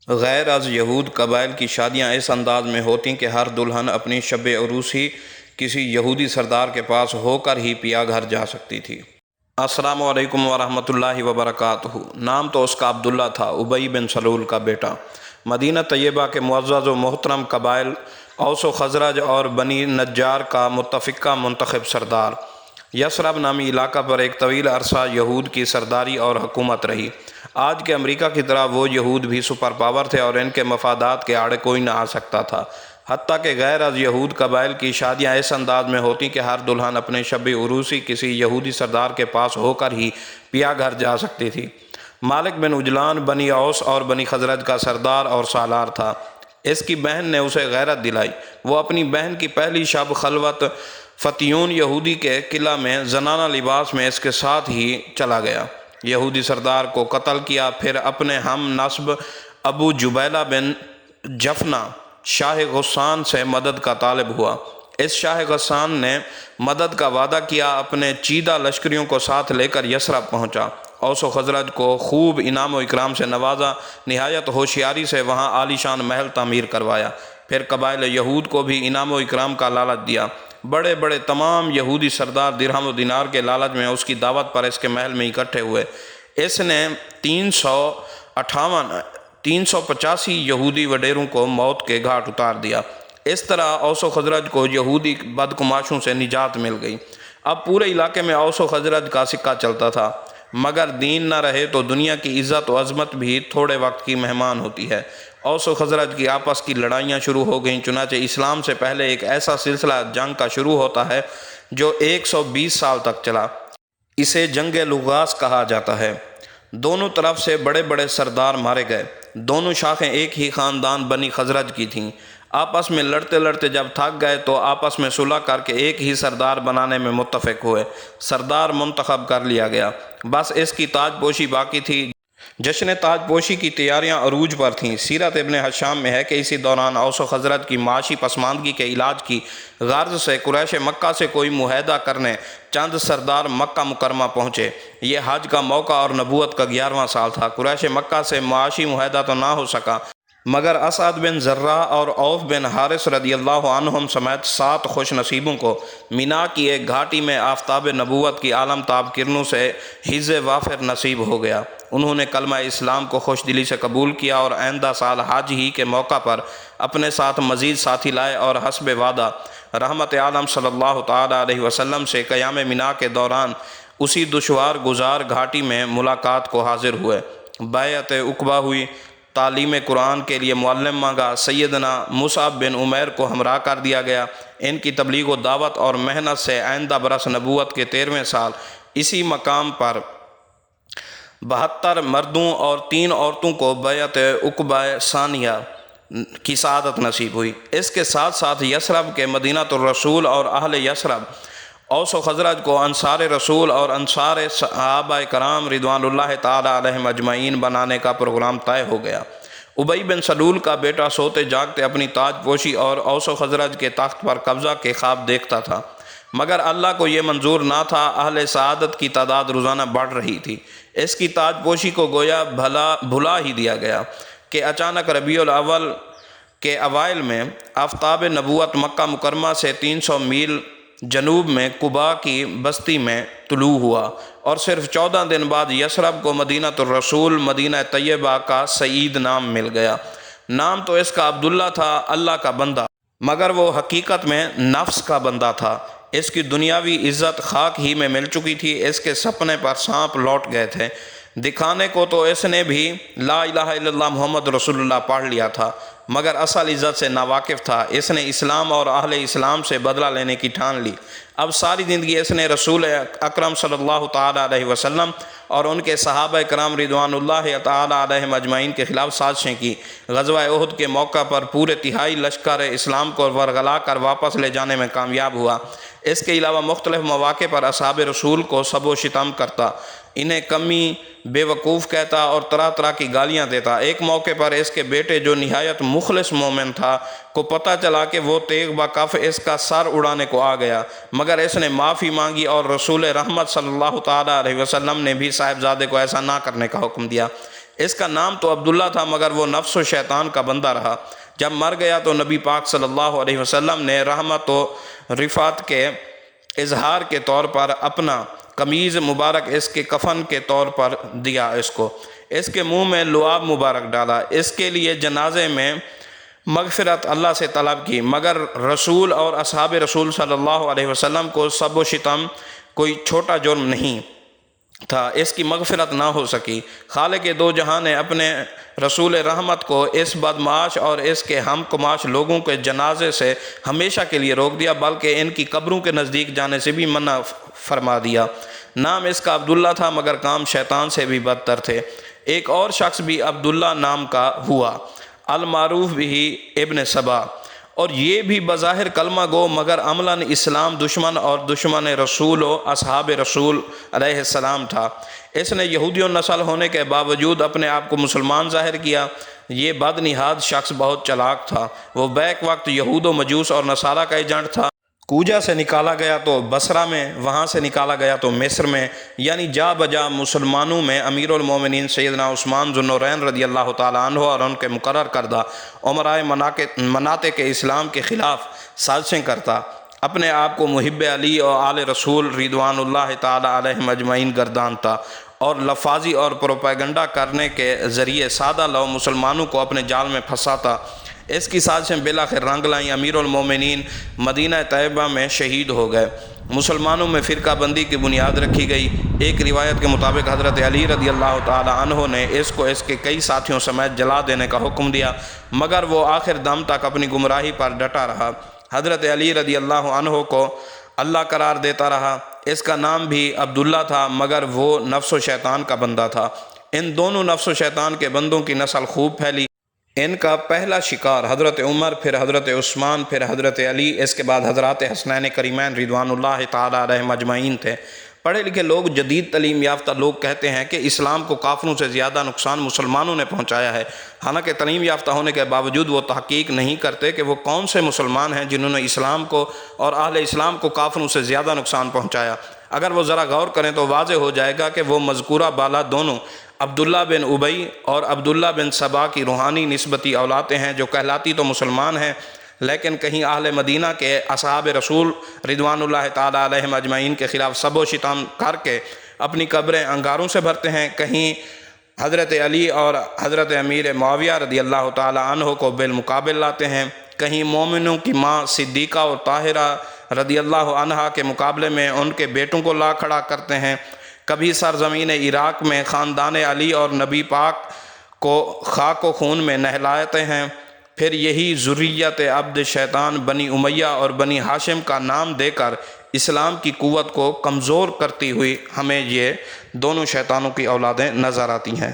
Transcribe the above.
غیر از یہود قبائل کی شادیاں اس انداز میں ہوتیں کہ ہر دلہن اپنی شب عروس ہی کسی یہودی سردار کے پاس ہو کر ہی پیا گھر جا سکتی تھی۔ السلام علیکم ورحمۃ اللہ وبرکاتہ۔ نام تو اس کا عبداللہ تھا، ابی بن سلول کا بیٹا۔ مدینہ طیبہ کے معزز و محترم قبائل اوس و خزرج اور بنی نجار کا متفقہ منتخب سردار۔ یثرب نامی علاقہ پر ایک طویل عرصہ یہود کی سرداری اور حکومت رہی۔ آج کے امریکہ کی طرح وہ یہود بھی سپر پاور تھے اور ان کے مفادات کے آڑے کوئی نہ آ سکتا تھا۔ حتیٰ کہ غیر از یہود قبائل کی شادیاں اس انداز میں ہوتی کہ ہر دلہن اپنے شب عروسی کسی یہودی سردار کے پاس ہو کر ہی پیا گھر جا سکتی تھی۔ مالک بن عجلان بنی اوس اور بنی خزرج کا سردار اور سالار تھا۔ اس کی بہن نے اسے غیرت دلائی۔ وہ اپنی بہن کی پہلی شب خلوت فتیون یہودی کے قلعہ میں زنانہ لباس میں اس کے ساتھ ہی چلا گیا۔ یہودی سردار کو قتل کیا، پھر اپنے ہم نسب ابو جبیلہ بن جفنہ شاہ غسان سے مدد کا طالب ہوا۔ اس شاہ غسان نے مدد کا وعدہ کیا، اپنے چیدہ لشکریوں کو ساتھ لے کر یثرب پہنچا۔ اوس و خزرج کو خوب انعام و اکرام سے نوازا، نہایت ہوشیاری سے وہاں عالی شان محل تعمیر کروایا۔ پھر قبائل یہود کو بھی انعام و اکرام کا لالچ دیا۔ بڑے بڑے تمام یہودی سردار درہم و دینار کے لالچ میں اس کی دعوت پر اس کے محل میں اکٹھے ہوئے۔ اس نے 385 یہودی وڈیروں کو موت کے گھاٹ اتار دیا۔ اس طرح اوس و خزرج کو یہودی بدگماشوں سے نجات مل گئی۔ اب پورے علاقے میں اوس و خزرج کا سکہ چلتا تھا، مگر دین نہ رہے تو دنیا کی عزت و عظمت بھی تھوڑے وقت کی مہمان ہوتی ہے۔ اوس و خزرج کی آپس کی لڑائیاں شروع ہو گئیں، چنانچہ اسلام سے پہلے ایک ایسا سلسلہ جنگ کا شروع ہوتا ہے جو 120 سال تک چلا۔ اسے جنگ لغاز کہا جاتا ہے۔ دونوں طرف سے بڑے بڑے سردار مارے گئے۔ دونوں شاخیں ایک ہی خاندان بنی خزرج کی تھیں۔ آپس میں لڑتے لڑتے جب تھک گئے تو آپس میں صلح کر کے ایک ہی سردار بنانے میں متفق ہوئے۔ سردار منتخب کر لیا گیا، بس اس کی تاج پوشی باقی تھی۔ جشن تاج پوشی کی تیاریاں عروج پر تھیں۔ سیرت ابن حشام میں ہے کہ اسی دوران اوس و خزرج کی معاشی پسماندگی کے علاج کی غرض سے قریش مکہ سے کوئی معاہدہ کرنے چند سردار مکہ مکرمہ پہنچے۔ یہ حج کا موقع اور نبوت کا 11واں سال تھا۔ قریش مکہ سے معاشی معاہدہ تو نہ ہو سکا، مگر اسعد بن زرہ اور عوف بن حارث رضی اللہ عنہم سمیت 7 خوش نصیبوں کو مینا کی ایک گھاٹی میں آفتاب نبوت کی عالم تاب کرنوں سے حظ وافر نصیب ہو گیا۔ انہوں نے کلمہ اسلام کو خوش دلی سے قبول کیا اور آئندہ سال حج ہی کے موقع پر اپنے ساتھ مزید ساتھی لائے اور حسب وعدہ رحمت عالم صلی اللہ تعالیٰ علیہ وسلم سے قیام مینا کے دوران اسی دشوار گزار گھاٹی میں ملاقات کو حاضر ہوئے۔ بیعت عقبہ ہوئی، تعلیم قرآن کے لیے معلم مانگا۔ سیدنا مصعب بن عمیر کو ہمراہ کر دیا گیا۔ ان کی تبلیغ و دعوت اور محنت سے آئندہ برس نبوت کے 13ویں سال اسی مقام پر 72 مردوں اور 3 عورتوں کو بیعت عقبہ ثانیہ کی سعادت نصیب ہوئی۔ اس کے ساتھ ساتھ یثرب کے مدینۃ الرسول اور اہل یثرب اوس و خزرج کو انصار رسول اور انصار صحابہ کرام رضوان اللہ تعالیٰ علیہم اجمعین بنانے کا پروگرام طے ہو گیا۔ ابی بن سلول کا بیٹا سوتے جاگتے اپنی تاج پوشی اور اوس و خزرج کے تخت پر قبضہ کے خواب دیکھتا تھا، مگر اللہ کو یہ منظور نہ تھا۔ اہل سعادت کی تعداد روزانہ بڑھ رہی تھی۔ اس کی تاج پوشی کو گویا بھلا ہی دیا گیا کہ اچانک ربیع الاول کے اوائل میں آفتاب نبوت مکہ مکرمہ سے 300 میل جنوب میں قباء کی بستی میں طلوع ہوا، اور صرف 14 دن بعد یثرب کو مدینۃ الرسول مدینہ طیبہ کا سعید نام مل گیا۔ نام تو اس کا عبداللہ تھا، اللہ کا بندہ، مگر وہ حقیقت میں نفس کا بندہ تھا۔ اس کی دنیاوی عزت خاک ہی میں مل چکی تھی۔ اس کے سپنے پر سانپ لوٹ گئے تھے۔ دکھانے کو تو اس نے بھی لا الہ الا اللہ محمد رسول اللہ پڑھ لیا تھا، مگر اصل عزت سے ناواقف تھا۔ اس نے اسلام اور اہل اسلام سے بدلہ لینے کی ٹھان لی۔ اب ساری زندگی اس نے رسول اکرم صلی اللہ تعالیٰ علیہ وسلم اور ان کے صحابہ کرام رضوان اللہ تعالیٰ علیہم اجمعین کے خلاف سازشیں کی۔ غزوہ احد کے موقع پر پورے تہائی لشکر اسلام کو ورغلا کر واپس لے جانے میں کامیاب ہوا۔ اس کے علاوہ مختلف مواقع پر اصحاب رسول کو سب و شتم کرتا، انہیں کمی بے وقوف کہتا اور طرح طرح کی گالیاں دیتا۔ ایک موقع پر اس کے بیٹے جو نہایت مخلص مومن تھا کو پتہ چلا کہ وہ تیغ بکف اس کا سر اڑانے کو آ گیا، مگر اس نے معافی مانگی اور رسول رحمت صلی اللہ تعالیٰ علیہ وسلم نے بھی صاحبزادے کو ایسا نہ کرنے کا حکم دیا۔ اس کا نام تو عبداللہ تھا مگر وہ نفس و شیطان کا بندہ رہا۔ جب مر گیا تو نبی پاک صلی اللہ علیہ وسلم نے رحمت و رفعت کے اظہار کے طور پر اپنا قمیض مبارک اس کے کفن کے طور پر دیا اس کے منہ میں لعاب مبارک ڈالا، اس کے لیے جنازے میں مغفرت اللہ سے طلب کی، مگر رسول اور اصحاب رسول صلی اللہ علیہ وسلم کو سب و شتم کوئی چھوٹا جرم نہیں تھا، اس کی مغفرت نہ ہو سکی۔ خالق دو جہاں نے اپنے رسول رحمت کو اس بدمعاش اور اس کے ہم کماش لوگوں کے جنازے سے ہمیشہ کے لیے روک دیا، بلکہ ان کی قبروں کے نزدیک جانے سے بھی منع فرما دیا۔ نام اس کا عبداللہ تھا مگر کام شیطان سے بھی بدتر تھے۔ ایک اور شخص بھی عبداللہ نام کا ہوا، المعروف بھی ابن سبا، اور یہ بھی بظاہر کلمہ گو مگر عملاً اسلام دشمن اور دشمن رسول و اصحاب رسول علیہ السلام تھا۔ اس نے یہودیوں نسل ہونے کے باوجود اپنے آپ کو مسلمان ظاہر کیا۔ یہ بد نہاد شخص بہت چلاک تھا، وہ بیک وقت یہود و مجوس اور نصارہ کا ایجنٹ تھا۔ کوجا سے نکالا گیا تو بصرہ میں، وہاں سے نکالا گیا تو مصر میں، یعنی جا بجا مسلمانوں میں امیر المومنین سیدنا عثمان ذو النورین رضی اللہ تعالیٰ عنہ اور ان کے مقرر کردہ عمرائے مناطق اسلام کے خلاف سازشیں کرتا، اپنے آپ کو محب علی اور آل رسول رضوان اللہ تعالیٰ علیہم اجمعین گردانتا اور لفاظی اور پروپیگنڈا کرنے کے ذریعے سادہ لو مسلمانوں کو اپنے جال میں پھنساتا۔ اس کی سازشیں بالآخر رنگ لائیں۔ امیر المومنین مدینہ طیبہ میں شہید ہو گئے، مسلمانوں میں فرقہ بندی کی بنیاد رکھی گئی۔ ایک روایت کے مطابق حضرت علی رضی اللہ تعالی عنہ نے اس کو اس کے کئی ساتھیوں سمیت جلا دینے کا حکم دیا، مگر وہ آخر دم تک اپنی گمراہی پر ڈٹا رہا۔ حضرت علی رضی اللہ عنہ کو اللہ قرار دیتا رہا۔ اس کا نام بھی عبداللہ تھا مگر وہ نفس و شیطان کا بندہ تھا۔ ان دونوں نفس و شیطان کے بندوں کی نسل خوب پھیلی۔ ان کا پہلا شکار حضرت عمر، پھر حضرت عثمان، پھر حضرت علی، اس کے بعد حضرات حسنین کریمین رضوان اللہ تعالیٰ علیہم اجمعین تھے۔ پڑھے لکھے لوگ، جدید تعلیم یافتہ لوگ کہتے ہیں کہ اسلام کو کافروں سے زیادہ نقصان مسلمانوں نے پہنچایا ہے، حالانکہ تعلیم یافتہ ہونے کے باوجود وہ تحقیق نہیں کرتے کہ وہ کون سے مسلمان ہیں جنہوں نے اسلام کو اور اہل اسلام کو کافروں سے زیادہ نقصان پہنچایا۔ اگر وہ ذرا غور کریں تو واضح ہو جائے گا کہ وہ مذکورہ بالا دونوں عبداللہ بن ابی اور عبداللہ بن سبا کی روحانی نسبتی اولادیں ہیں، جو کہلاتی تو مسلمان ہیں لیکن کہیں اہل مدینہ کے اصحاب رسول رضوان اللہ تعالیٰ علیہم اجمعین کے خلاف سب و شتم کر کے اپنی قبریں انگاروں سے بھرتے ہیں، کہیں حضرت علی اور حضرت امیر معاویہ رضی اللہ تعالیٰ عنہ کو بالمقابل لاتے ہیں، کہیں مومنوں کی ماں صدیقہ اور طاہرہ رضی اللہ عنہا کے مقابلے میں ان کے بیٹوں کو لا کھڑا کرتے ہیں، کبھی سرزمین عراق میں خاندان علی اور نبی پاک کو خاک و خون میں نہلاتے ہیں، پھر یہی ذریت عبد شیطان بنی امیہ اور بنی ہاشم کا نام دے کر اسلام کی قوت کو کمزور کرتی ہوئی ہمیں یہ دونوں شیطانوں کی اولادیں نظر آتی ہیں۔